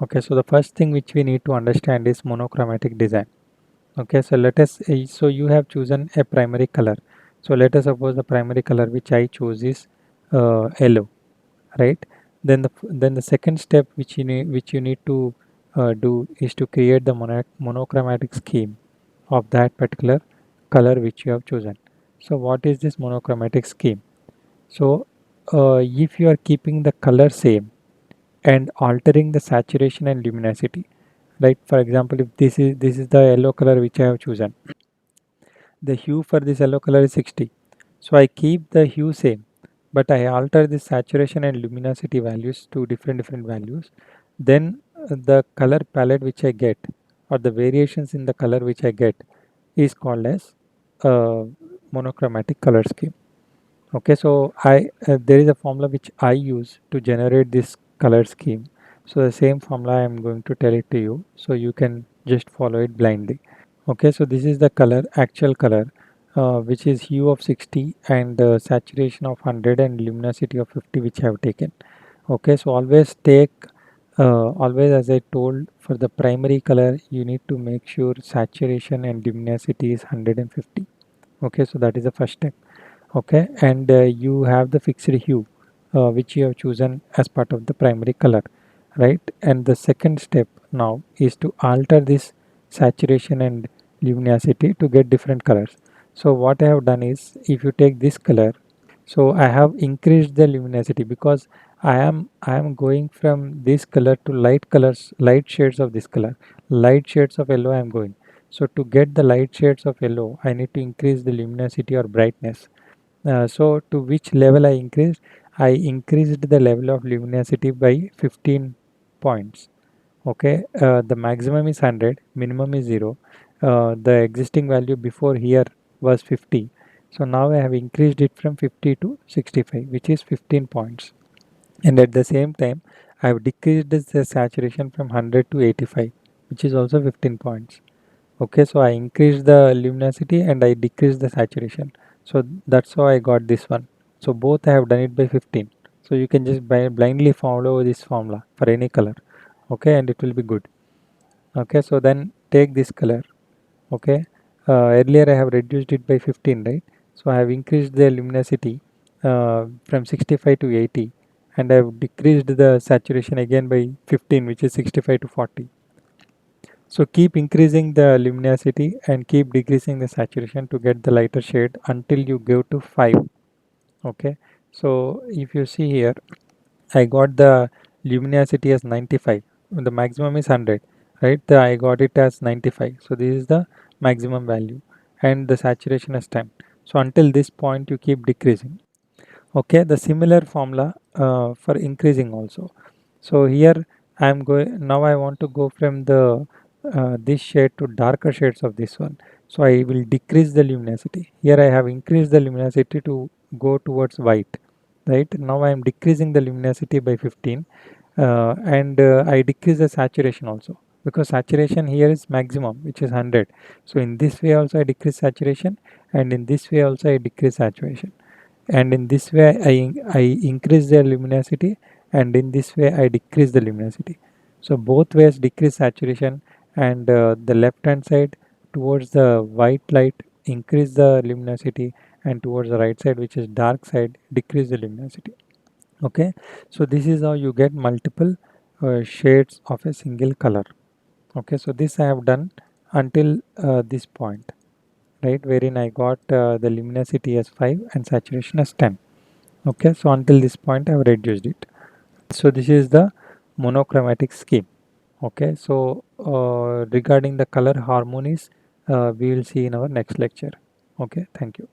Okay, so the first thing which we need to understand is monochromatic design. Okay, so let us so you have chosen a primary color. So let us suppose the primary color which I choose is yellow, right? Then the second step which you need to do is to create the monochromatic scheme of that particular color which you have chosen. So what is this monochromatic scheme? So if you are keeping the color same and altering the saturation and luminosity, right? For example, if this is the yellow color which I have chosen, the hue for this yellow color is 60. So I keep the hue same, but I alter the saturation and luminosity values to different values. Then the color palette which I get, or the variations in the color which I get, is called as uh, monochromatic color scheme. Okay, so I there is a formula which I use to generate this color scheme. So the same formula I am going to tell it to you, so you can just follow it blindly. Okay, so this is the color, actual color, which is hue of 60 and saturation of 100 and luminosity of 50, which I have taken. Okay, so always take, always as I told, for the primary color, you need to make sure saturation and luminosity is 150. Okay, so that is the first step. Okay, and you have the fixed hue which you have chosen as part of the primary color, right? And the second step now is to alter this saturation and luminosity to get different colors. So what I have done is, if you take this color, so I have increased the luminosity because I am going from this color to light colors, light shades of this color, light shades of yellow I am going. So to get the light shades of yellow, I need to increase the luminosity or brightness. So to which level I increased? I increased the level of luminosity by 15 points. Okay, the maximum is 100, minimum is 0. The existing value before here was 50. So now I have increased it from 50 to 65, which is 15 points. And at the same time, I have decreased the saturation from 100 to 85, which is also 15 points. Okay, so I increased the luminosity and I decreased the saturation. So that's how I got this one. So both I have done it by 15. So you can just blindly follow this formula for any color. Okay, and it will be good. Okay, so then take this color. Okay, earlier I have reduced it by 15, right? So I have increased the luminosity from 65 to 80, and I have decreased the saturation again by 15, which is 65 to 40. So keep increasing the luminosity and keep decreasing the saturation to get the lighter shade until you go to 5. Okay, so if you see here, I got the luminosity as 95. The maximum is 100, right? I got it as 95. So this is the maximum value, and the saturation is 10. So until this point, you keep decreasing. Okay, the similar formula for increasing also. So here I am going now. I want to go from the this shade to darker shades of this one. So I will decrease the luminosity. Here I have increased the luminosity to go towards white. Right now I am decreasing the luminosity by 15, and I decrease the saturation also, because saturation here is maximum, which is 100. So in this way also I decrease saturation, and in this way also I decrease saturation, and in this way I increase the luminosity, and in this way I decrease the luminosity. So both ways decrease saturation, and the left hand side towards the white light increase the luminosity, and towards the right side, which is dark side, decrease the luminosity. Okay, so this is how you get multiple shades of a single color. Okay, so this I have done until this point, right, wherein I got the luminosity as 5 and saturation as 10. Okay, so until this point I have reduced it. So this is the monochromatic scheme. Okay, so regarding the color harmonies, we will see in our next lecture. Okay, thank you.